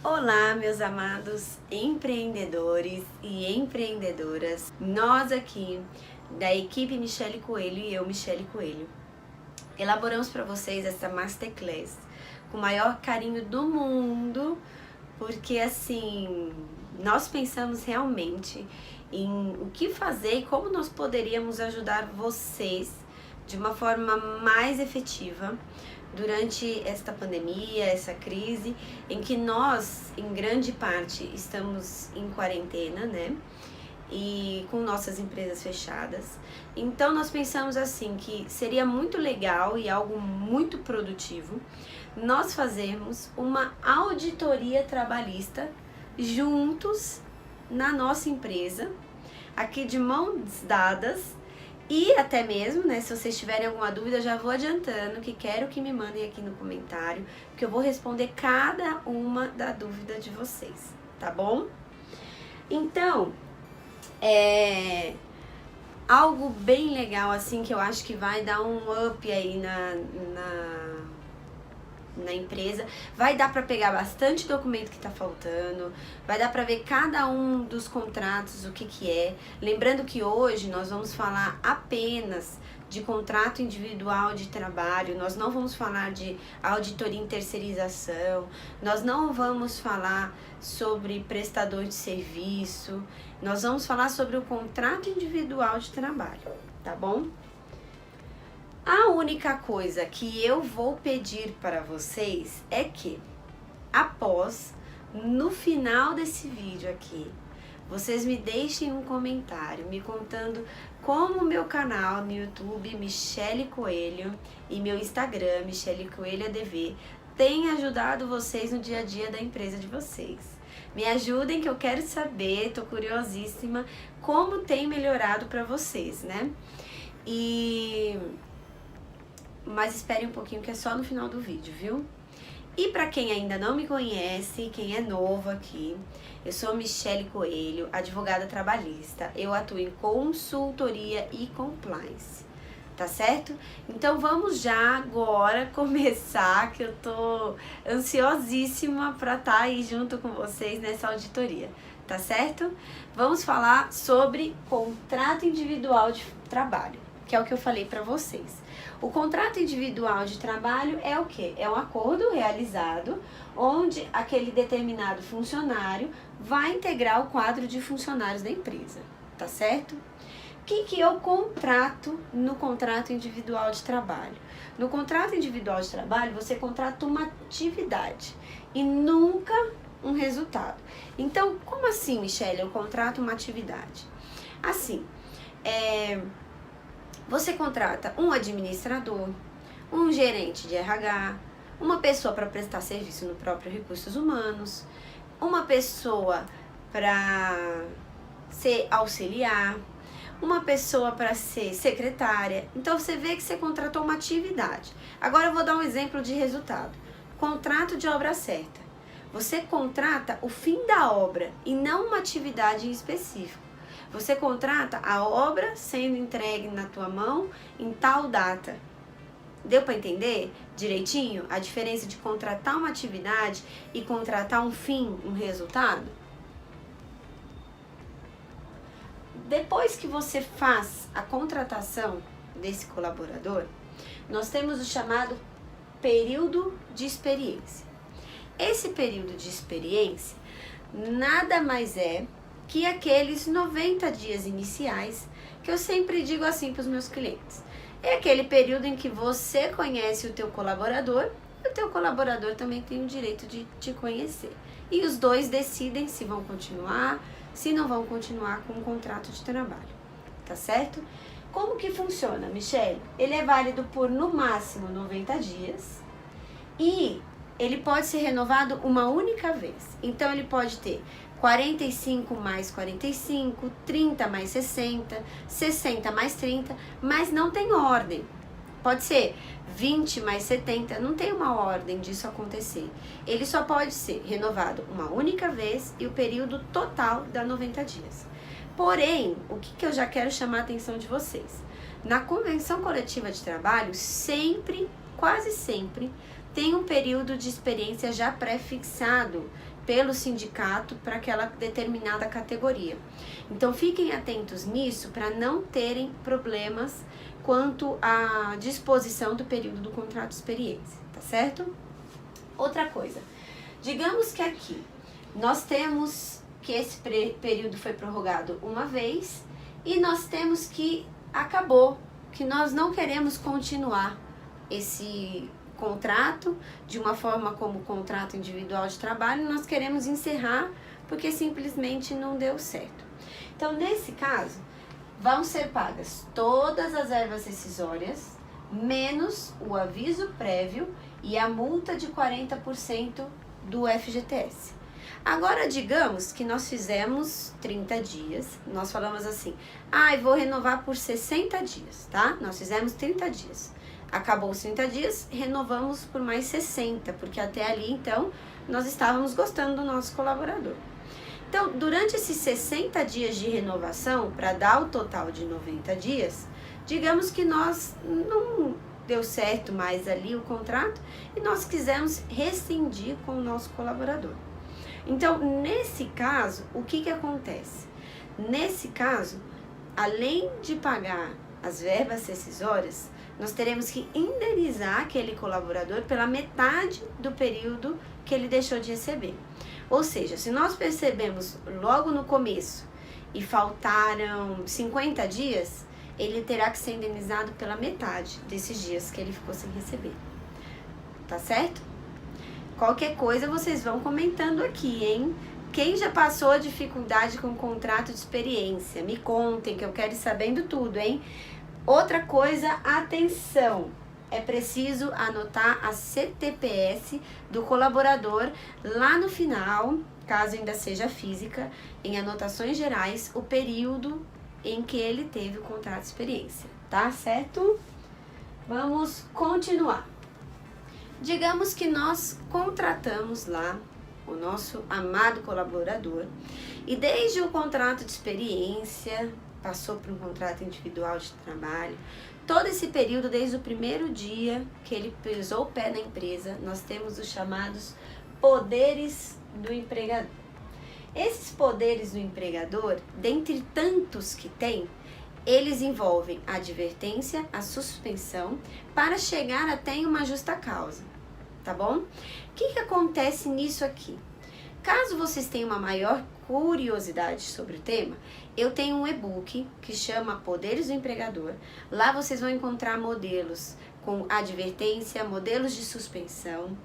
Olá, meus amados empreendedores e empreendedoras. Nós aqui da equipe Michele Coelho e eu, Michele Coelho, elaboramos para vocês essa Masterclass com o maior carinho do mundo, porque assim, nós pensamos realmente em o que fazer e como nós poderíamos ajudar vocês de uma forma mais efetiva durante esta pandemia, essa crise, em que nós, em grande parte, estamos em quarentena, né? E com nossas empresas fechadas. Então nós pensamos assim que seria muito legal e algo muito produtivo nós fazermos uma auditoria trabalhista juntos na nossa empresa, aqui de mãos dadas. E até mesmo, né, se vocês tiverem alguma dúvida, já vou adiantando que quero que me mandem aqui no comentário, que eu vou responder cada uma da dúvida de vocês, tá bom? Então, algo bem legal assim que eu acho que vai dar um up aí na empresa, vai dar para pegar bastante documento que tá faltando, vai dar para ver cada um dos contratos, o que é. Lembrando que hoje nós vamos falar apenas de contrato individual de trabalho, nós não vamos falar de auditoria em terceirização, nós não vamos falar sobre prestador de serviço, nós vamos falar sobre o contrato individual de trabalho, tá bom? A única coisa que eu vou pedir para vocês é que, no final desse vídeo aqui, vocês me deixem um comentário me contando como o meu canal no YouTube, Michele Coelho, e meu Instagram, Michele Coelho ADV, tem ajudado vocês no dia a dia da empresa de vocês. Me ajudem que eu quero saber, tô curiosíssima, como tem melhorado para vocês, né? Mas espere um pouquinho que é só no final do vídeo, viu? E para quem ainda não me conhece, quem é novo aqui, eu sou Michele Coelho, advogada trabalhista. Eu atuo em consultoria e compliance, tá certo? Então vamos já agora começar, que eu tô ansiosíssima para estar aí junto com vocês nessa auditoria, tá certo? Vamos falar sobre contrato individual de trabalho, que é o que eu falei para vocês. O contrato individual de trabalho é o quê? É um acordo realizado onde aquele determinado funcionário vai integrar o quadro de funcionários da empresa, tá certo? O que eu contrato no contrato individual de trabalho? No contrato individual de trabalho, você contrata uma atividade e nunca um resultado. Então, como assim, Michele, eu contrato uma atividade? Assim, você contrata um administrador, um gerente de RH, uma pessoa para prestar serviço no próprio Recursos Humanos, uma pessoa para ser auxiliar, uma pessoa para ser secretária. Então você vê que você contratou uma atividade. Agora eu vou dar um exemplo de resultado. Contrato de obra certa. Você contrata o fim da obra e não uma atividade em específico. Você contrata a obra sendo entregue na tua mão em tal data. Deu para entender direitinho a diferença de contratar uma atividade e contratar um fim, um resultado? Depois que você faz a contratação desse colaborador, nós temos o chamado período de experiência. Esse período de experiência nada mais é que aqueles 90 dias iniciais, que eu sempre digo assim para os meus clientes. É aquele período em que você conhece o teu colaborador e o teu colaborador também tem o direito de te conhecer. E os dois decidem se vão continuar, se não vão continuar com o contrato de trabalho, tá certo? Como que funciona, Michele? Ele é válido por no máximo 90 dias e ele pode ser renovado uma única vez. Então ele pode ter 45 mais 45, 30 mais 60, 60 mais 30, mas não tem ordem. Pode ser 20 mais 70, não tem uma ordem disso acontecer. Ele só pode ser renovado uma única vez e o período total dá 90 dias. Porém, o que eu já quero chamar a atenção de vocês? Na convenção coletiva de trabalho, sempre, quase sempre, tem um período de experiência já pré-fixado, pelo sindicato para aquela determinada categoria. Então fiquem atentos nisso para não terem problemas quanto à disposição do período do contrato de experiência, tá certo? Outra coisa, digamos que aqui nós temos que esse período foi prorrogado uma vez e nós temos que acabou, que nós não queremos continuar esse contrato de uma forma como contrato individual de trabalho, nós queremos encerrar porque simplesmente não deu certo. Então, nesse caso, vão ser pagas todas as verbas rescisórias, menos o aviso prévio e a multa de 40% do FGTS. Agora, digamos que nós fizemos 30 dias, nós falamos assim, vou renovar por 60 dias, tá? Nós fizemos 30 dias. Acabou os 30 dias, renovamos por mais 60, porque até ali, então, nós estávamos gostando do nosso colaborador. Então, durante esses 60 dias de renovação, para dar o total de 90 dias, digamos que nós não deu certo mais ali o contrato e nós quisemos rescindir com o nosso colaborador. Então, nesse caso, o que acontece? Nesse caso, além de pagar as verbas rescisórias, nós teremos que indenizar aquele colaborador pela metade do período que ele deixou de receber. Ou seja, se nós percebemos logo no começo e faltaram 50 dias, ele terá que ser indenizado pela metade desses dias que ele ficou sem receber. Tá certo? Qualquer coisa vocês vão comentando aqui, hein? Quem já passou dificuldade com o contrato de experiência? Me contem, que eu quero ir sabendo tudo, hein? Outra coisa, atenção! É preciso anotar a CTPS do colaborador lá no final, caso ainda seja física, em anotações gerais, o período em que ele teve o contrato de experiência, tá certo? Vamos continuar. Digamos que nós contratamos lá o nosso amado colaborador e desde o contrato de experiência, passou por um contrato individual de trabalho, todo esse período, desde o primeiro dia que ele pisou o pé na empresa, nós temos os chamados poderes do empregador. Esses poderes do empregador, dentre tantos que tem, eles envolvem a advertência, a suspensão, para chegar até em uma justa causa, tá bom? O que acontece nisso aqui? Caso vocês tenham uma maior curiosidade sobre o tema, eu tenho um e-book que chama Poderes do Empregador. Lá vocês vão encontrar modelos com advertência, modelos de suspensão,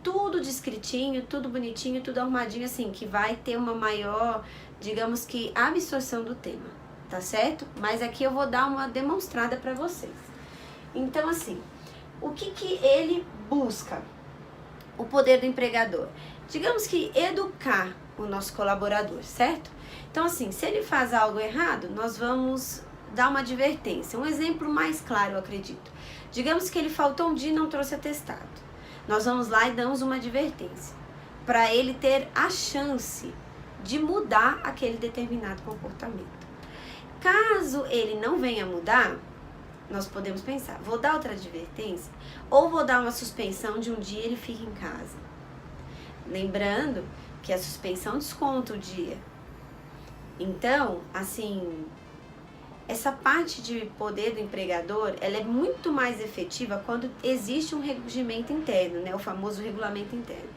tudo descritinho, tudo bonitinho, tudo arrumadinho, assim, que vai ter uma maior, digamos que, absorção do tema, tá certo? Mas aqui eu vou dar uma demonstrada para vocês. Então, assim, o que ele busca? O poder do empregador. Digamos que educar o nosso colaborador, certo? Então, assim, se ele faz algo errado, nós vamos dar uma advertência. Um exemplo mais claro, eu acredito. Digamos que ele faltou um dia e não trouxe atestado. Nós vamos lá e damos uma advertência para ele ter a chance de mudar aquele determinado comportamento. Caso ele não venha mudar, nós podemos pensar, vou dar outra advertência ou vou dar uma suspensão de um dia ele fica em casa. Lembrando que a suspensão desconta o dia. Então, assim, essa parte de poder do empregador, ela é muito mais efetiva quando existe um regimento interno, né? O famoso regulamento interno.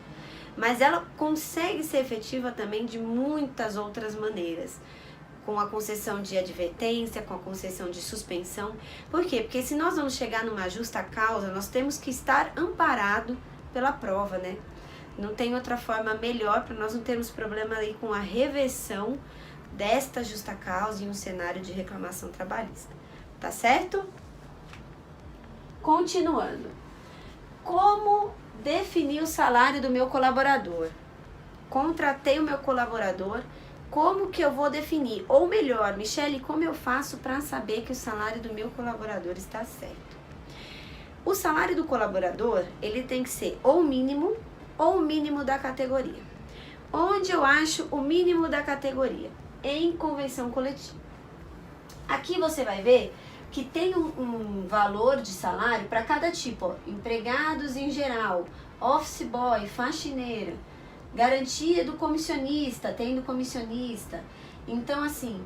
Mas ela consegue ser efetiva também de muitas outras maneiras. Com a concessão de advertência, com a concessão de suspensão. Por quê? Porque se nós vamos chegar numa justa causa, nós temos que estar amparado pela prova, né? Não tem outra forma melhor para nós não termos problema aí com a reversão desta justa causa em um cenário de reclamação trabalhista. Tá certo? Continuando. Como definir o salário do meu colaborador? Contratei o meu colaborador, como que eu vou definir? Ou melhor, Michele, como eu faço para saber que o salário do meu colaborador está certo? O salário do colaborador, ele tem que ser ou mínimo ou o mínimo da categoria. Onde eu acho o mínimo da categoria? Em convenção coletiva. Aqui você vai ver que tem um valor de salário para cada tipo, ó, empregados em geral, office boy, faxineira, Garantia do comissionista, tem do comissionista. Então, assim,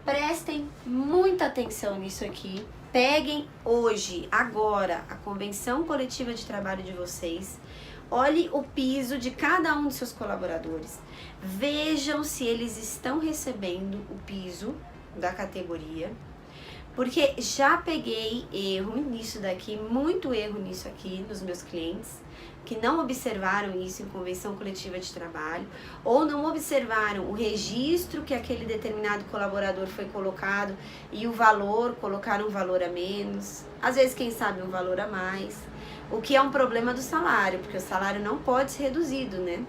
prestem muita atenção nisso aqui. Peguem hoje, agora, a convenção coletiva de trabalho de vocês. Olhe o piso de cada um dos seus colaboradores. Vejam se eles estão recebendo o piso da categoria. Porque já peguei erro nisso daqui, muito erro nisso aqui nos meus clientes, que não observaram isso em convenção coletiva de trabalho, ou não observaram o registro que aquele determinado colaborador foi colocado e o valor, colocaram um valor a menos, às vezes quem sabe um valor a mais, o que é um problema do salário, porque o salário não pode ser reduzido, né?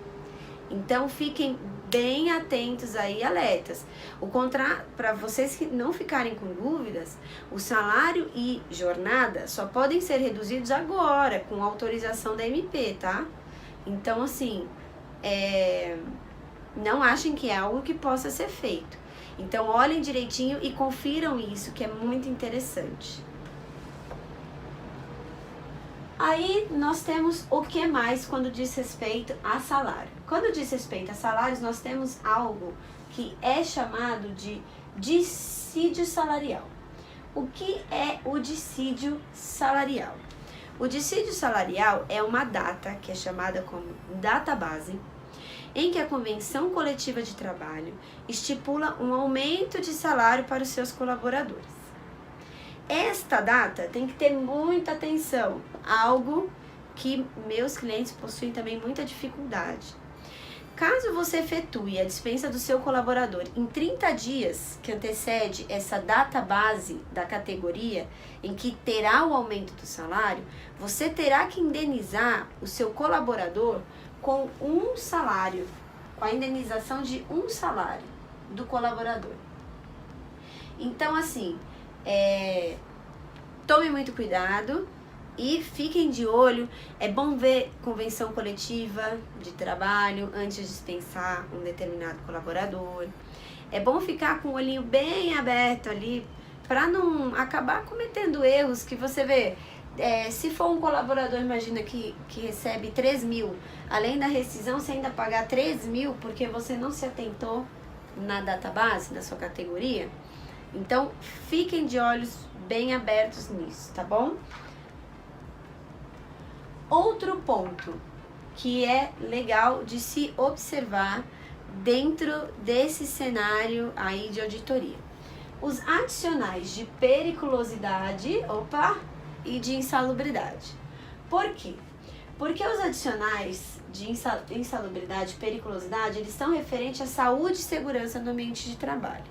Então fiquem bem atentos aí, alertas. Para vocês que não ficarem com dúvidas, o salário e jornada só podem ser reduzidos agora, com autorização da MP, tá? Então, assim, não achem que é algo que possa ser feito. Então, olhem direitinho e confiram isso, que é muito interessante. Aí nós temos o que mais quando diz respeito a salário. Quando diz respeito a salários, nós temos algo que é chamado de dissídio salarial. O que é o dissídio salarial? O dissídio salarial é uma data que é chamada como data base, em que a Convenção Coletiva de Trabalho estipula um aumento de salário para os seus colaboradores. Esta data tem que ter muita atenção, algo que meus clientes possuem também muita dificuldade. Caso você efetue a dispensa do seu colaborador em 30 dias, que antecede essa data base da categoria, em que terá o aumento do salário, você terá que indenizar o seu colaborador com um salário, com a indenização de um salário do colaborador. Então, assim, tome muito cuidado e fiquem de olho. É bom ver convenção coletiva de trabalho antes de dispensar um determinado colaborador. É bom ficar com o olhinho bem aberto ali para não acabar cometendo erros que você vê. Se for um colaborador, imagina que recebe 3 mil, além da rescisão você ainda pagar 3 mil porque você não se atentou na database da sua categoria. Então, fiquem de olhos bem abertos nisso, tá bom? Outro ponto que é legal de se observar dentro desse cenário aí de auditoria. Os adicionais de periculosidade, e de insalubridade. Por quê? Porque os adicionais de insalubridade e periculosidade, eles estão referentes à saúde e segurança no ambiente de trabalho.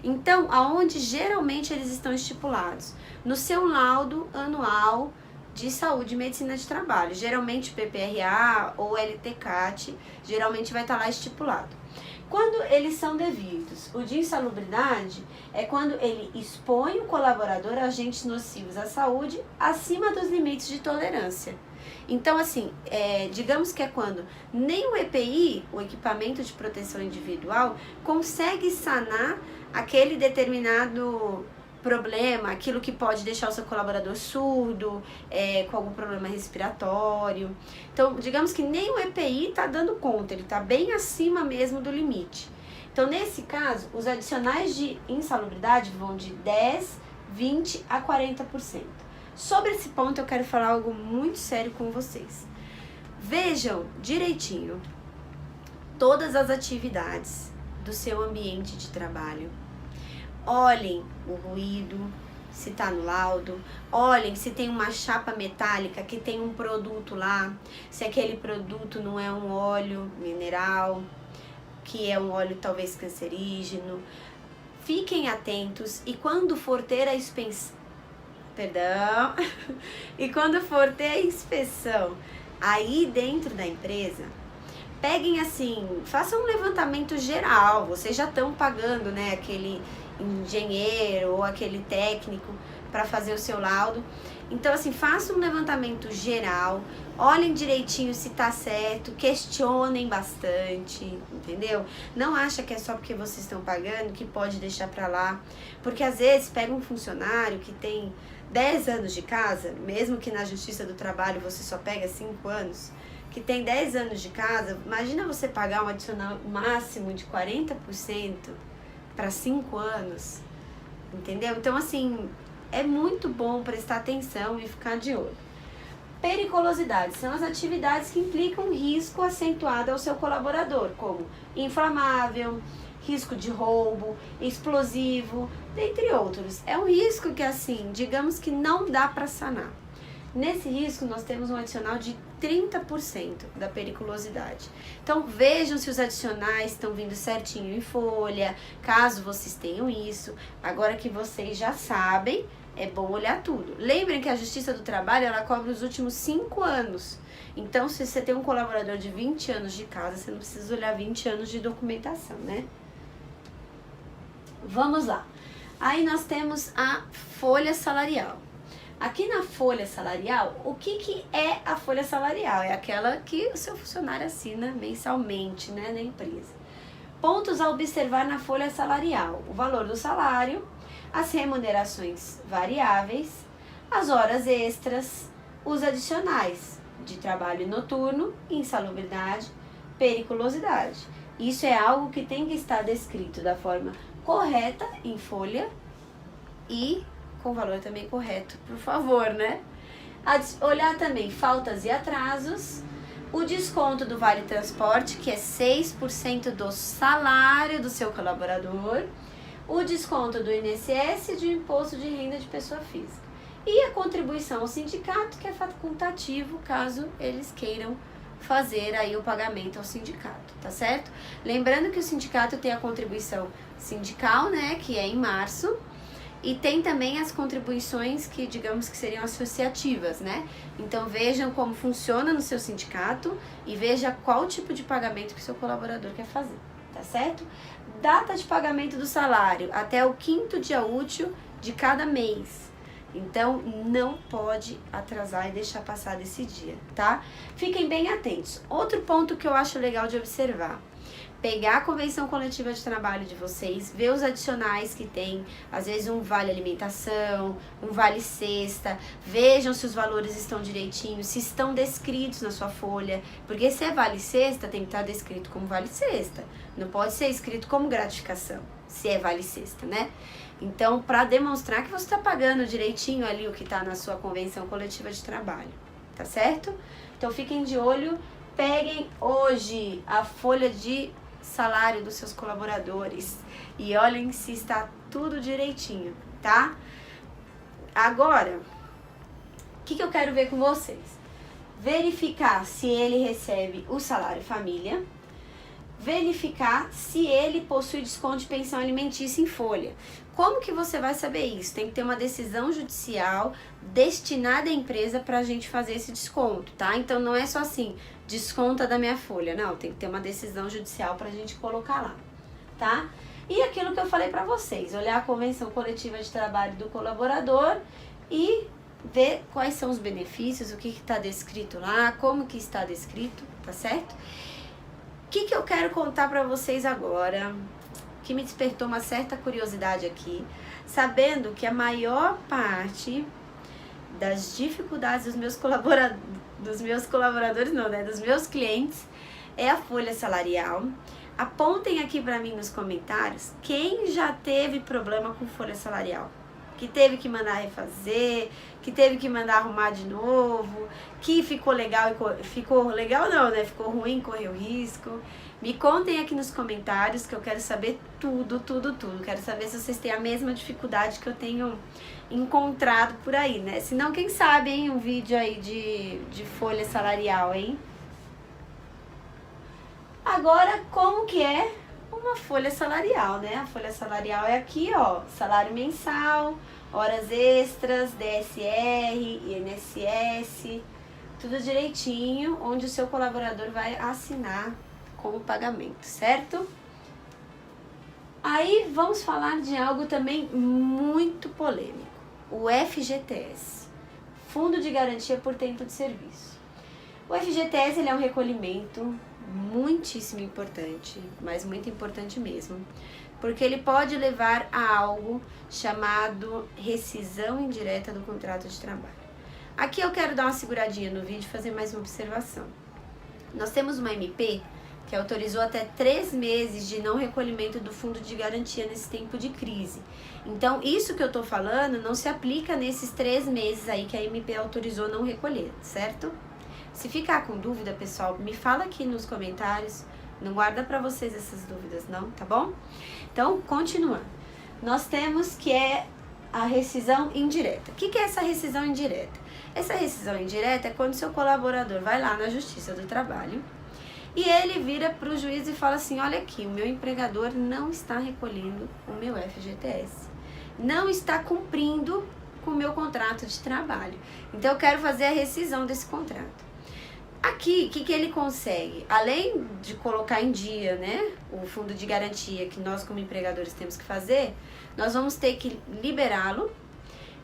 Então, aonde geralmente eles estão estipulados? No seu laudo anual de saúde e medicina de trabalho. Geralmente PPRA ou LTCAT, geralmente vai estar lá estipulado. Quando eles são devidos, o de insalubridade é quando ele expõe o colaborador a agentes nocivos à saúde acima dos limites de tolerância. Então, assim, digamos que é quando nem o EPI, o equipamento de proteção individual, consegue sanar aquele determinado problema, aquilo que pode deixar o seu colaborador surdo, com algum problema respiratório. Então, digamos que nem o EPI está dando conta, ele está bem acima mesmo do limite. Então, nesse caso, os adicionais de insalubridade vão de 10, 20 a 40%. Sobre esse ponto, eu quero falar algo muito sério com vocês. Vejam direitinho todas as atividades do seu ambiente de trabalho. Olhem o ruído, se está no laudo. Olhem se tem uma chapa metálica que tem um produto lá, se aquele produto não é um óleo mineral, que é um óleo talvez cancerígeno. Fiquem atentos e quando for ter a inspeção aí dentro da empresa, peguem assim, façam um levantamento geral. Vocês já estão pagando, né, aquele engenheiro ou aquele técnico para fazer o seu laudo. Então, assim, façam um levantamento geral, olhem direitinho se tá certo, questionem bastante, entendeu? Não acha que é só porque vocês estão pagando que pode deixar para lá, porque às vezes pega um funcionário que tem 10 anos de casa, mesmo que na Justiça do Trabalho você só pega 5 anos, que tem 10 anos de casa, imagina você pagar um adicional máximo de 40% para 5 anos, entendeu? Então, assim, é muito bom prestar atenção e ficar de olho. Periculosidade são as atividades que implicam risco acentuado ao seu colaborador, como inflamável, risco de roubo, explosivo, dentre outros. É um risco que, assim, digamos que não dá para sanar. Nesse risco, nós temos um adicional de 30% da periculosidade. Então, vejam se os adicionais estão vindo certinho em folha, caso vocês tenham isso. Agora que vocês já sabem, é bom olhar tudo. Lembrem que a Justiça do Trabalho, ela cobre os últimos 5 anos. Então, se você tem um colaborador de 20 anos de casa, você não precisa olhar 20 anos de documentação, né? Vamos lá. Aí nós temos a folha salarial. Aqui na folha salarial, o que é a folha salarial? É aquela que o seu funcionário assina mensalmente, né, na empresa. Pontos a observar na folha salarial: o valor do salário, as remunerações variáveis, as horas extras, os adicionais de trabalho noturno, insalubridade, periculosidade. Isso é algo que tem que estar descrito da forma correta em folha e com valor também correto, por favor, né? Olhar também faltas e atrasos, o desconto do Vale Transporte, que é 6% do salário do seu colaborador, o desconto do INSS e do Imposto de Renda de Pessoa Física. E a contribuição ao sindicato, que é facultativo, caso eles queiram fazer aí o pagamento ao sindicato, tá certo? Lembrando que o sindicato tem a contribuição sindical, né, que é em março, e tem também as contribuições que, digamos que seriam associativas, né? Então vejam como funciona no seu sindicato e veja qual tipo de pagamento que o seu colaborador quer fazer, tá certo? Data de pagamento do salário, até o 5º dia útil de cada mês. Então, não pode atrasar e deixar passar desse dia, tá? Fiquem bem atentos. Outro ponto que eu acho legal de observar: pegar a convenção coletiva de trabalho de vocês, ver os adicionais que tem, às vezes um vale alimentação, um vale cesta, vejam se os valores estão direitinhos, se estão descritos na sua folha, porque se é vale cesta, tem que estar descrito como vale cesta, não pode ser escrito como gratificação, se é vale cesta, né? Então, para demonstrar que você está pagando direitinho ali o que está na sua convenção coletiva de trabalho, tá certo? Então, fiquem de olho, peguem hoje a folha de salário dos seus colaboradores e olhem se está tudo direitinho, tá? Agora, o que eu quero ver com vocês? Verificar se ele recebe o salário família, verificar se ele possui desconto de pensão alimentícia em folha. Como que você vai saber isso? Tem que ter uma decisão judicial destinada à empresa para a gente fazer esse desconto, tá? Então não é só assim, desconta da minha folha. Não, tem que ter uma decisão judicial para a gente colocar lá, tá? E aquilo que eu falei para vocês, olhar a convenção coletiva de trabalho do colaborador e ver quais são os benefícios, o que está descrito lá, como que está descrito, tá certo? O que eu quero contar para vocês agora, que me despertou uma certa curiosidade aqui, sabendo que a maior parte das dificuldades dos meus colaboradores, não, né, dos meus clientes, é a folha salarial. Apontem aqui para mim nos comentários quem já teve problema com folha salarial, que teve que mandar refazer, que teve que mandar arrumar de novo, que ficou legal e ficou legal não, né? Ficou ruim, correu risco. Me contem aqui nos comentários que eu quero saber tudo. Quero saber se vocês têm a mesma dificuldade que eu tenho encontrado por aí, né? Se não, quem sabe, hein? Um vídeo aí de folha salarial, hein? Agora, como que é uma folha salarial, né? A folha salarial é aqui, ó, salário mensal, horas extras, DSR, INSS, tudo direitinho, onde o seu colaborador vai assinar com o pagamento, certo? Aí vamos falar de algo também muito polêmico, o FGTS, Fundo de Garantia por Tempo de Serviço. O FGTS, ele é um recolhimento muitíssimo importante, mas muito importante mesmo, porque ele pode levar a algo chamado rescisão indireta do contrato de trabalho. Aqui eu quero dar uma seguradinha no vídeo e fazer mais uma observação. Nós temos uma MP que autorizou até 3 meses de não recolhimento do fundo de garantia nesse tempo de crise. Então, isso que eu tô falando não se aplica nesses 3 meses aí que a MP autorizou não recolher, certo? Se ficar com dúvida, pessoal, me fala aqui nos comentários. Não guarda pra vocês essas dúvidas, não, tá bom? Então, continuando. Nós temos que é a rescisão indireta. O que é essa rescisão indireta? Essa rescisão indireta é quando seu colaborador vai lá na Justiça do Trabalho e ele vira para o juiz e fala assim, olha aqui, o meu empregador não está recolhendo o meu FGTS, não está cumprindo com o meu contrato de trabalho, então eu quero fazer a rescisão desse contrato. Aqui, o que ele consegue? Além de colocar em dia, né, o fundo de garantia que nós como empregadores temos que fazer, nós vamos ter que liberá-lo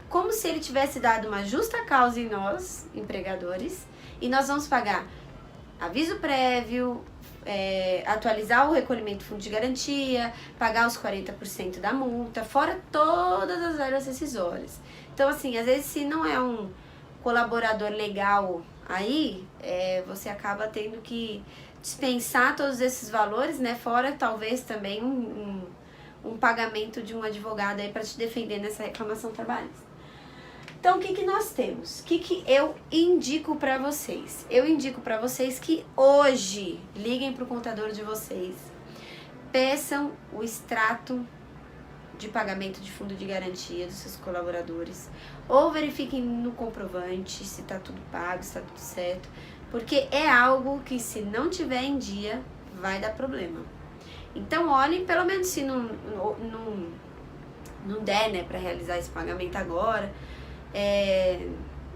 como se ele tivesse dado uma justa causa em nós, empregadores, e nós vamos pagar aviso prévio, atualizar o recolhimento do fundo de garantia, pagar os 40% da multa, fora todas as áreas rescisórias. Então, assim, às vezes se não é um colaborador legal aí, você acaba tendo que dispensar todos esses valores, né? Fora talvez também um pagamento de um advogado aí para te defender nessa reclamação trabalhista. Então, o que nós temos? O que eu indico para vocês? Eu indico para vocês que hoje liguem para o contador de vocês, peçam o extrato de pagamento de fundo de garantia dos seus colaboradores, ou verifiquem no comprovante se está tudo pago, se está tudo certo, porque é algo que se não tiver em dia, vai dar problema. Então, olhem, pelo menos se não der, né, para realizar esse pagamento agora,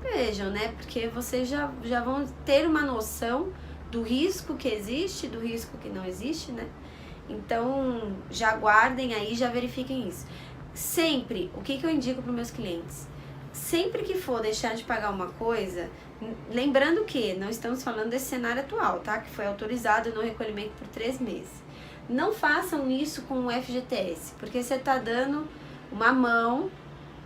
vejam, né, porque vocês já vão ter uma noção do risco que existe, do risco que não existe, né? Então, já guardem aí, já verifiquem isso. Sempre, o que eu indico para os meus clientes? Sempre que for deixar de pagar uma coisa, lembrando que não estamos falando desse cenário atual, tá? Que foi autorizado no recolhimento por 3 meses. Não façam isso com o FGTS, porque você está dando uma mão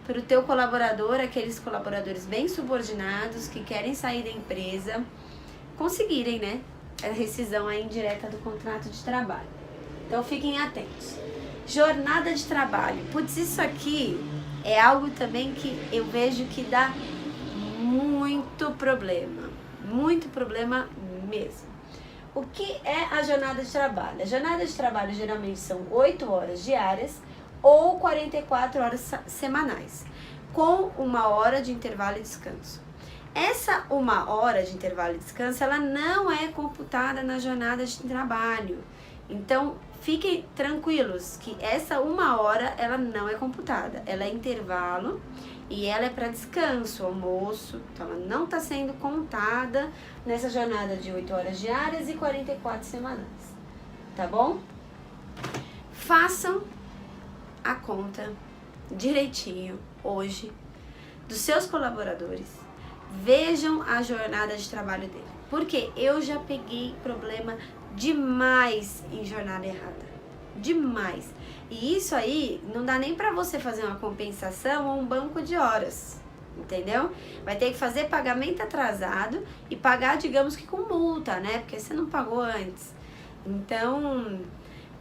para o teu colaborador, aqueles colaboradores bem subordinados que querem sair da empresa, conseguirem, né, a rescisão aí indireta do contrato de trabalho. Então fiquem atentos. Jornada de trabalho. Putz, isso aqui é algo também que eu vejo que dá muito problema mesmo. O que é a jornada de trabalho? A jornada de trabalho geralmente são 8 horas diárias ou 44 horas semanais, com 1 hora de intervalo e descanso. Essa 1 hora de intervalo e descanso, ela não é computada na jornada de trabalho. Então, fiquem tranquilos que essa 1 hora, ela não é computada. Ela é intervalo e ela é para descanso, almoço. Então, ela não está sendo contada nessa jornada de 8 horas diárias e 44 semanais. Tá bom? Façam a conta direitinho hoje dos seus colaboradores, vejam a jornada de trabalho dele, porque eu já peguei problema demais em jornada errada, demais, e isso aí não dá nem pra você fazer uma compensação ou um banco de horas, entendeu? Vai ter que fazer pagamento atrasado e pagar, digamos que com multa, né, porque você não pagou antes. Então,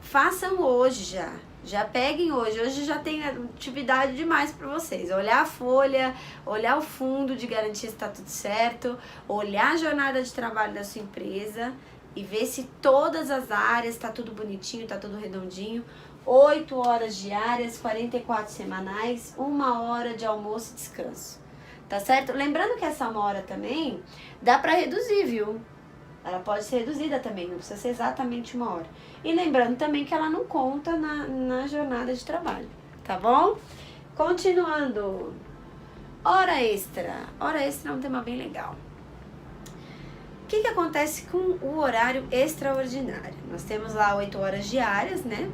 façam hoje já peguem hoje já tem atividade demais para vocês, olhar a folha, olhar o fundo de garantia se está tudo certo, olhar a jornada de trabalho da sua empresa e ver se todas as áreas está tudo bonitinho, está tudo redondinho. 8 horas diárias, 44 semanais, 1 hora de almoço e descanso, tá certo? Lembrando que essa 1 hora também dá para reduzir, viu? Ela pode ser reduzida também, não precisa ser exatamente 1 hora. E lembrando também que ela não conta na jornada de trabalho, tá bom? Continuando. Hora extra. Hora extra é um tema bem legal. O que acontece com o horário extraordinário? Nós temos lá 8 horas diárias, né?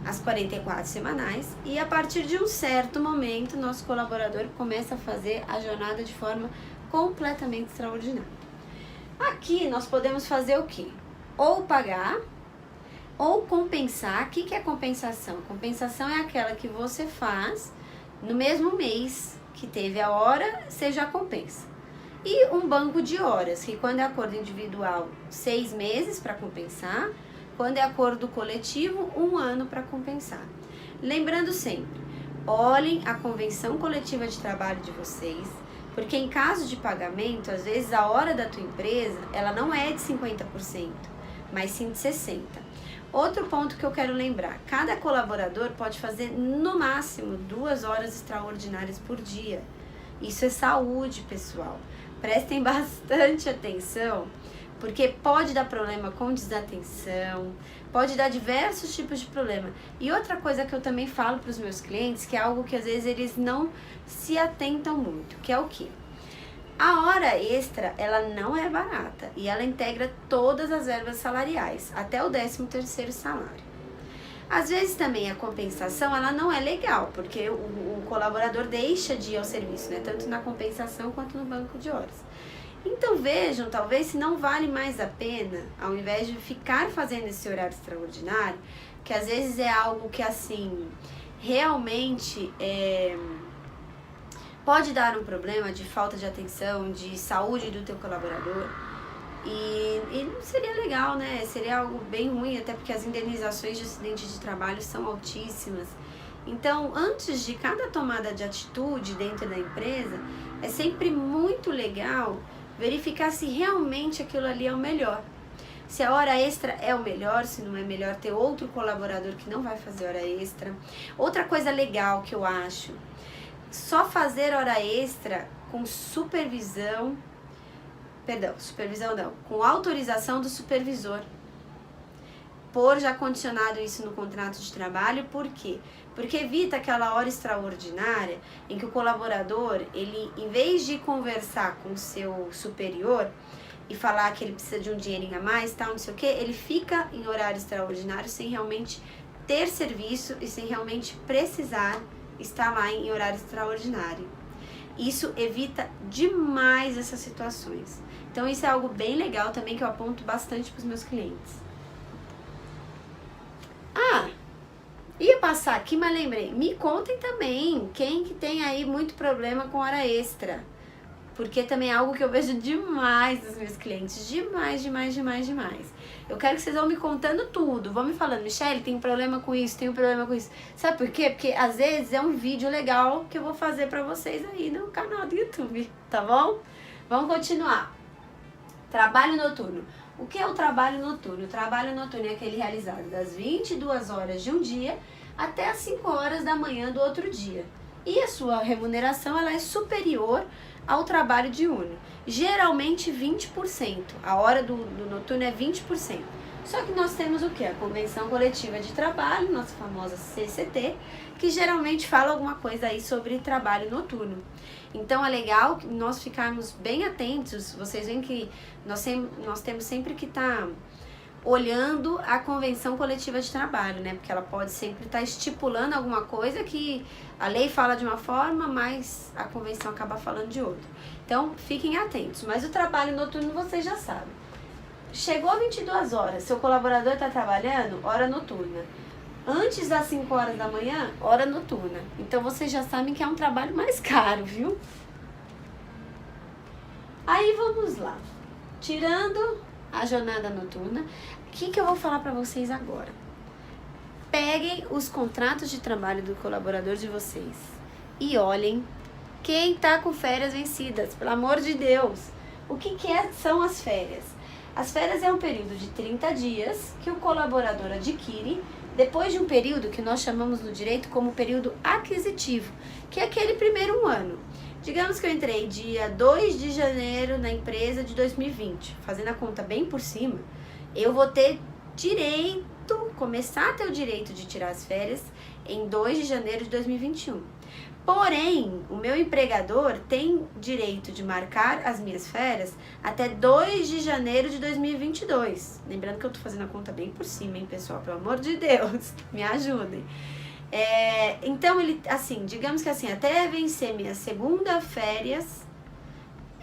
As 44 semanais. E a partir de um certo momento, nosso colaborador começa a fazer a jornada de forma completamente extraordinária. Aqui nós podemos fazer o quê? Ou pagar, ou compensar. O que é compensação? Compensação é aquela que você faz no mesmo mês que teve a hora, você já compensa. E um banco de horas, que quando é acordo individual, 6 meses para compensar, quando é acordo coletivo, 1 ano para compensar. Lembrando sempre, olhem a convenção coletiva de trabalho de vocês, porque em caso de pagamento, às vezes a hora da tua empresa, ela não é de 50%, mas sim de 60%. Outro ponto que eu quero lembrar, cada colaborador pode fazer no máximo 2 horas extraordinárias por dia. Isso é saúde, pessoal. Prestem bastante atenção, porque pode dar problema com desatenção, pode dar diversos tipos de problema. E outra coisa que eu também falo para os meus clientes, que é algo que às vezes eles não se atentam muito, que é o quê? A hora extra, ela não é barata e ela integra todas as verbas salariais, até o 13º salário. Às vezes também a compensação, ela não é legal, porque o colaborador deixa de ir ao serviço, né? Tanto na compensação quanto no banco de horas. Então vejam, talvez se não vale mais a pena, ao invés de ficar fazendo esse horário extraordinário, que às vezes é algo que assim, realmente pode dar um problema de falta de atenção, de saúde do teu colaborador. E não seria legal, né? Seria algo bem ruim, até porque as indenizações de acidente de trabalho são altíssimas. Então, antes de cada tomada de atitude dentro da empresa, é sempre muito legal verificar se realmente aquilo ali é o melhor. Se a hora extra é o melhor, se não é melhor ter outro colaborador que não vai fazer hora extra. Outra coisa legal que eu acho, só fazer hora extra com supervisão não, com autorização do supervisor. Por já condicionado isso no contrato de trabalho, por quê? Porque evita aquela hora extraordinária em que o colaborador, ele, em vez de conversar com o seu superior e falar que ele precisa de um dinheirinho a mais, tal, não sei o quê, ele fica em horário extraordinário sem realmente ter serviço e sem realmente precisar estar lá em horário extraordinário. Isso evita demais essas situações. Então isso é algo bem legal também que eu aponto bastante para os meus clientes. Ia passar aqui, mas lembrei. Me contem também quem que tem aí muito problema com hora extra. Porque também é algo que eu vejo demais dos meus clientes. Demais. Eu quero que vocês vão me contando tudo. Vão me falando, Michele, tem problema com isso, tem problema com isso. Sabe por quê? Porque às vezes é um vídeo legal que eu vou fazer pra vocês aí no canal do YouTube, tá bom? Vamos continuar. Trabalho noturno. O que é o trabalho noturno? O trabalho noturno é aquele realizado das 22 horas de um dia até as 5 horas da manhã do outro dia. E a sua remuneração ela é superior ao trabalho diurno. Geralmente 20%. A hora do noturno é 20%. Só que nós temos o que? A Convenção Coletiva de Trabalho, nossa famosa CCT, que geralmente fala alguma coisa aí sobre trabalho noturno. Então é legal nós ficarmos bem atentos. Vocês veem que nós temos sempre que estar olhando a Convenção Coletiva de Trabalho, né? Porque ela pode sempre estar estipulando alguma coisa que a lei fala de uma forma, mas a convenção acaba falando de outra. Então fiquem atentos. Mas o trabalho noturno vocês já sabem. Chegou 22 horas, seu colaborador está trabalhando, hora noturna. Antes das 5 horas da manhã, hora noturna. Então vocês já sabem que é um trabalho mais caro, viu? Aí vamos lá. Tirando a jornada noturna, o que eu vou falar para vocês agora? Peguem os contratos de trabalho do colaborador de vocês e olhem quem está com férias vencidas, pelo amor de Deus. O que são as férias? As férias é um período de 30 dias que o colaborador adquire depois de um período que nós chamamos no direito como período aquisitivo, que é aquele primeiro ano. Digamos que eu entrei dia 2 de janeiro na empresa de 2020, fazendo a conta bem por cima, eu vou ter começar a ter o direito de tirar as férias em 2 de janeiro de 2021. Porém, o meu empregador tem direito de marcar as minhas férias até 2 de janeiro de 2022. Lembrando que eu tô fazendo a conta bem por cima, hein, pessoal? Pelo amor de Deus, me ajudem. Então, ele, assim, digamos que assim, até vencer minha segunda férias,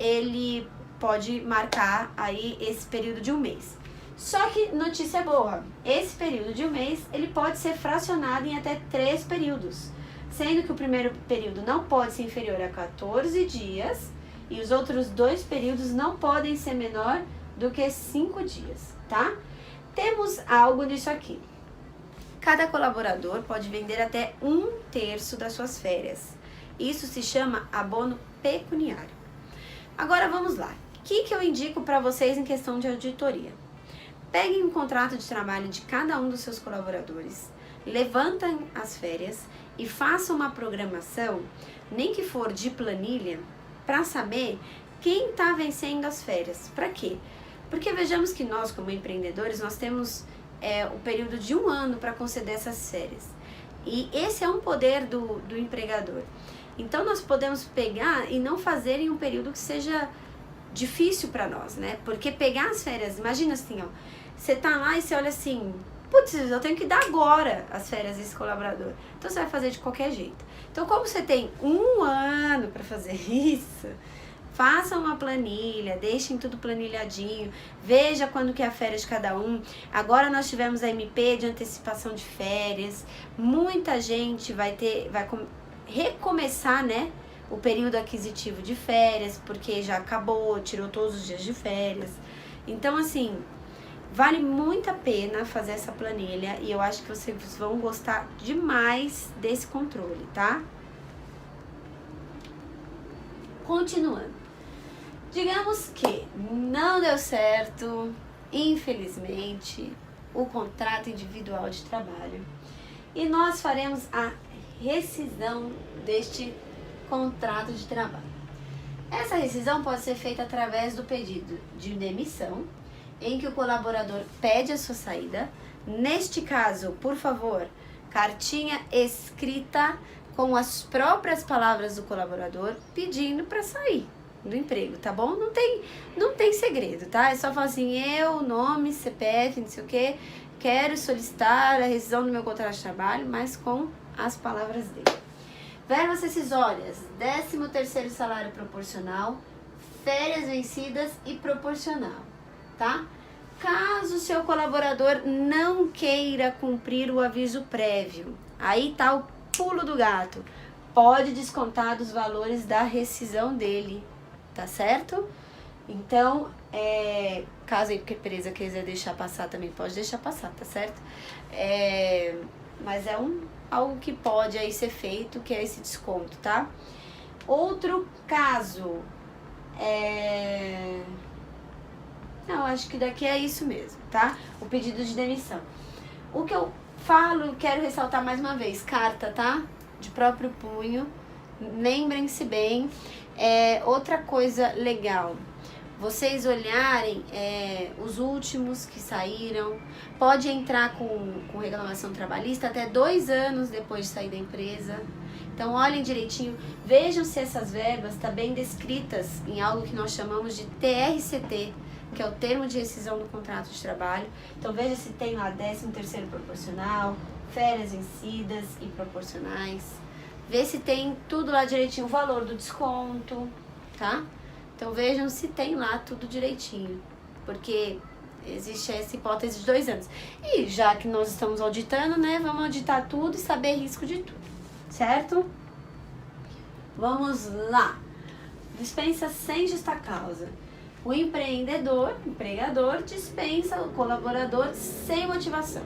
ele pode marcar aí esse período de um mês. Só que, notícia boa, esse período de um mês, ele pode ser fracionado em até 3 períodos. Sendo que o primeiro período não pode ser inferior a 14 dias e os outros 2 períodos não podem ser menor do que 5 dias, tá? Temos algo nisso aqui. Cada colaborador pode vender até 1/3 das suas férias. Isso se chama abono pecuniário. Agora vamos lá. O que eu indico para vocês em questão de auditoria? Peguem um contrato de trabalho de cada um dos seus colaboradores, levantem as férias e façam uma programação, nem que for de planilha, para saber quem está vencendo as férias. Para quê? Porque vejamos que nós, como empreendedores, nós temos o período de 1 ano para conceder essas férias. E esse é um poder do empregador. Então, nós podemos pegar e não fazer em um período que seja difícil para nós, né? Porque pegar as férias, imagina assim, ó, você tá lá e você olha assim, putz, eu tenho que dar agora as férias desse colaborador. Então, você vai fazer de qualquer jeito. Então, como você tem 1 ano para fazer isso, façam uma planilha, deixem tudo planilhadinho, veja quando que é a férias de cada um. Agora nós tivemos a MP de antecipação de férias, muita gente vai recomeçar, né, o período aquisitivo de férias, porque já acabou, tirou todos os dias de férias. Então, assim, vale muito a pena fazer essa planilha e eu acho que vocês vão gostar demais desse controle, tá? Continuando. Digamos que não deu certo, infelizmente, o contrato individual de trabalho e nós faremos a rescisão deste contrato de trabalho. Essa rescisão pode ser feita através do pedido de demissão, em que o colaborador pede a sua saída. Neste caso, por favor, cartinha escrita com as próprias palavras do colaborador pedindo para sair do emprego, tá bom? Não tem segredo, tá? É só falar assim, eu, nome, CPF, não sei o que, quero solicitar a rescisão do meu contrato de trabalho, mas com as palavras dele. Verbas rescisórias, 13º salário proporcional, férias vencidas e proporcional, tá? Caso o seu colaborador não queira cumprir o aviso prévio, aí tá o pulo do gato, pode descontar dos valores da rescisão dele, tá certo? Então, caso a empresa quiser deixar passar também, pode deixar passar, tá certo? Mas é algo que pode aí ser feito, que é esse desconto, tá? Outro caso, não, acho que daqui é isso mesmo, tá? O pedido de demissão. O que eu falo, quero ressaltar mais uma vez, carta, tá? De próprio punho, lembrem-se bem. Outra coisa legal, vocês olharem os últimos que saíram, pode entrar com reclamação trabalhista até 2 anos depois de sair da empresa. Então olhem direitinho, vejam se essas verbas estão bem descritas em algo que nós chamamos de TRCT, que é o termo de rescisão do contrato de trabalho. Então veja se tem lá 13º proporcional, férias vencidas e proporcionais. Vê se tem tudo lá direitinho, o valor do desconto, tá? Então vejam se tem lá tudo direitinho, porque existe essa hipótese de 2 anos. E já que nós estamos auditando, né, vamos auditar tudo e saber risco de tudo, certo? Vamos lá. Dispensa sem justa causa. O empregador, dispensa o colaborador sem motivação.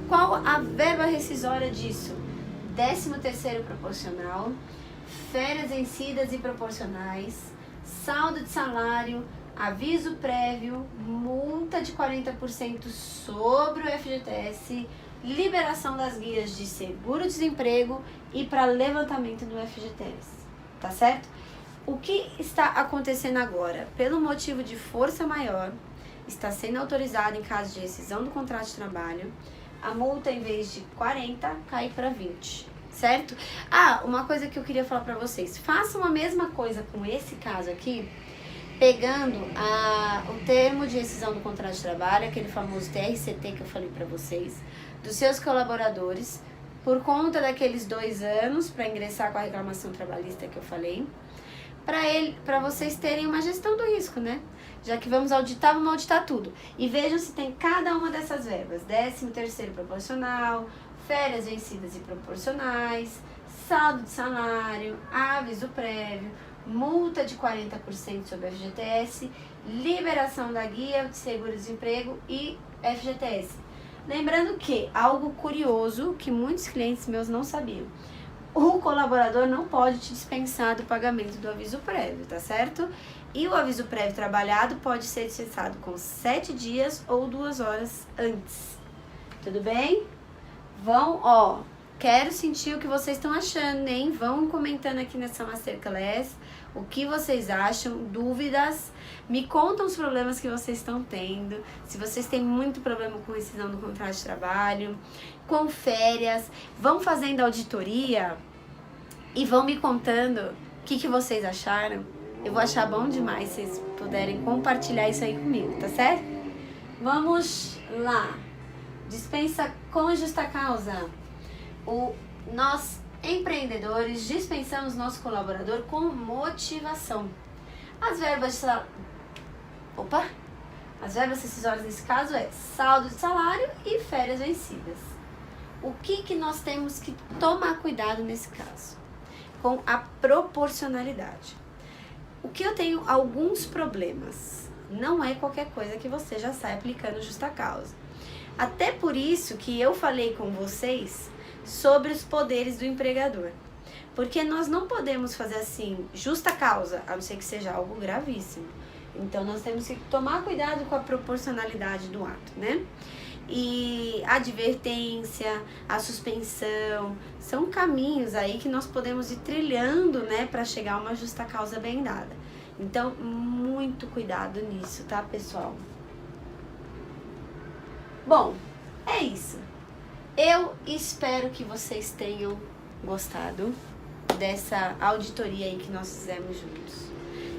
Qual a verba rescisória disso? 13º proporcional, férias vencidas e proporcionais, saldo de salário, aviso prévio, multa de 40% sobre o FGTS, liberação das guias de seguro-desemprego e para levantamento do FGTS, tá certo? O que está acontecendo agora? Pelo motivo de força maior, está sendo autorizado em caso de rescisão do contrato de trabalho, a multa em vez de 40 cai para 20, certo? Uma coisa que eu queria falar para vocês, façam a mesma coisa com esse caso aqui, pegando o termo de rescisão do contrato de trabalho, aquele famoso TRCT que eu falei para vocês, dos seus colaboradores, por conta daqueles 2 anos para ingressar com a reclamação trabalhista que eu falei, para vocês terem uma gestão do risco, né? Já que vamos auditar tudo. E vejam se tem cada uma dessas verbas. 13º proporcional, férias vencidas e proporcionais, saldo de salário, aviso prévio, multa de 40% sobre a FGTS, liberação da guia de seguro-desemprego e FGTS. Lembrando que, algo curioso que muitos clientes meus não sabiam, o colaborador não pode te dispensar do pagamento do aviso prévio, tá certo? E o aviso prévio trabalhado pode ser dispensado com 7 dias ou 2 horas antes. Tudo bem? Vão, quero sentir o que vocês estão achando, hein? Vão comentando aqui nessa Masterclass o que vocês acham, dúvidas, me contam os problemas que vocês estão tendo, se vocês têm muito problema com rescisão do contrato de trabalho, com férias, vão fazendo auditoria e vão me contando o que vocês acharam. Eu vou achar bom demais se vocês puderem compartilhar isso aí comigo, tá certo? Vamos lá. Dispensa com justa causa. Nós, empreendedores, dispensamos nosso colaborador com motivação. As verbas decisórias nesse caso é saldo de salário e férias vencidas. O que nós temos que tomar cuidado nesse caso? Com a proporcionalidade. O que eu tenho alguns problemas. Não é qualquer coisa que você já sai aplicando justa causa. Até por isso que eu falei com vocês sobre os poderes do empregador. Porque nós não podemos fazer assim, justa causa, a não ser que seja algo gravíssimo. Então nós temos que tomar cuidado com a proporcionalidade do ato, né? E a advertência, a suspensão, são caminhos aí que nós podemos ir trilhando, né, para chegar a uma justa causa bem dada. Então, muito cuidado nisso, tá, pessoal? Bom, é isso. Eu espero que vocês tenham gostado dessa auditoria aí que nós fizemos juntos.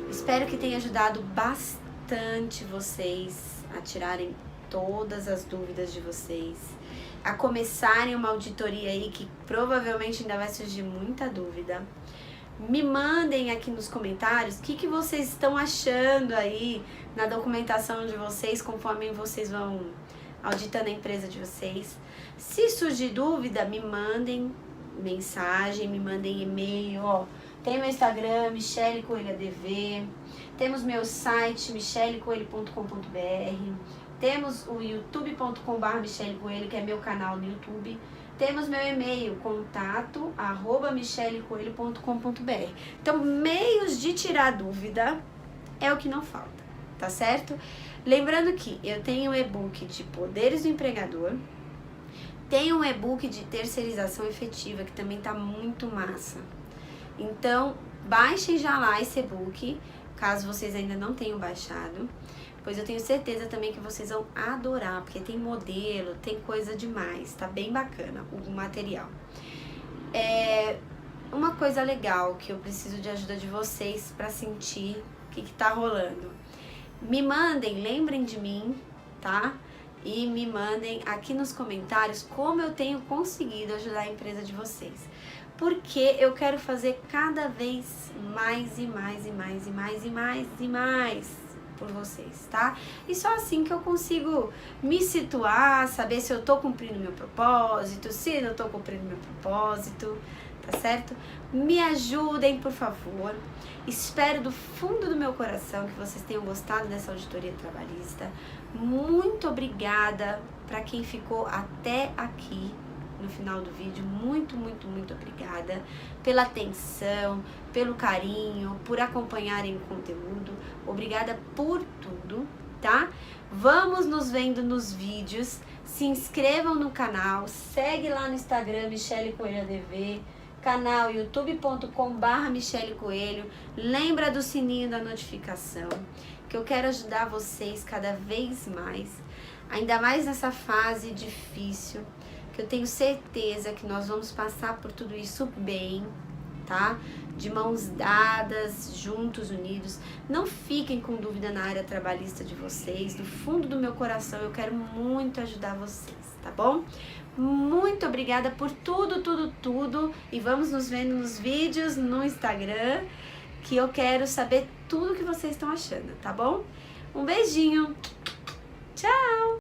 Espero que tenha ajudado bastante vocês a tirarem todas as dúvidas de vocês, a começarem uma auditoria aí que provavelmente ainda vai surgir muita dúvida. Me mandem aqui nos comentários o que vocês estão achando aí na documentação de vocês, conforme vocês vão auditando a empresa de vocês. Se surgir dúvida, me mandem mensagem, me mandem e-mail, Tem meu Instagram, Michele Coelho ADV, temos meu site, michellecoelho.com.br, temos o youtube.com/Michele Coelho, que é meu canal no YouTube, temos meu e-mail, contato@michellecoelho.com.br. Então, meios de tirar dúvida é o que não falta, tá certo? Lembrando que eu tenho um e-book de poderes do empregador, tenho um e-book de terceirização efetiva, que também tá muito massa. Então, baixem já lá esse e-book, caso vocês ainda não tenham baixado, pois eu tenho certeza também que vocês vão adorar, porque tem modelo, tem coisa demais, tá bem bacana o material. Uma coisa legal que eu preciso de ajuda de vocês para sentir o que tá rolando. Me mandem, lembrem de mim, tá? E me mandem aqui nos comentários como eu tenho conseguido ajudar a empresa de vocês. Porque eu quero fazer cada vez mais e mais e mais e mais e mais e mais por vocês, tá? E só assim que eu consigo me situar, saber se eu tô cumprindo meu propósito, se não tô cumprindo meu propósito, tá certo? Me ajudem, por favor. Espero do fundo do meu coração que vocês tenham gostado dessa auditoria trabalhista. Muito obrigada para quem ficou até aqui no final do vídeo. Muito, muito, muito obrigada pela atenção, pelo carinho, por acompanharem o conteúdo. Obrigada por tudo, tá? Vamos nos vendo nos vídeos. Se inscrevam no canal, segue lá no Instagram, Michele Coelho ADV, canal youtube.com/Michele Coelho. Lembra do sininho da notificação, que eu quero ajudar vocês cada vez mais, ainda mais nessa fase difícil, que eu tenho certeza que nós vamos passar por tudo isso bem, tá? De mãos dadas, juntos, unidos. Não fiquem com dúvida na área trabalhista de vocês. Do fundo do meu coração, eu quero muito ajudar vocês, tá bom? Muito obrigada por tudo, tudo, tudo. E vamos nos vendo nos vídeos no Instagram, que eu quero saber tudo que vocês estão achando, tá bom? Um beijinho. Tchau!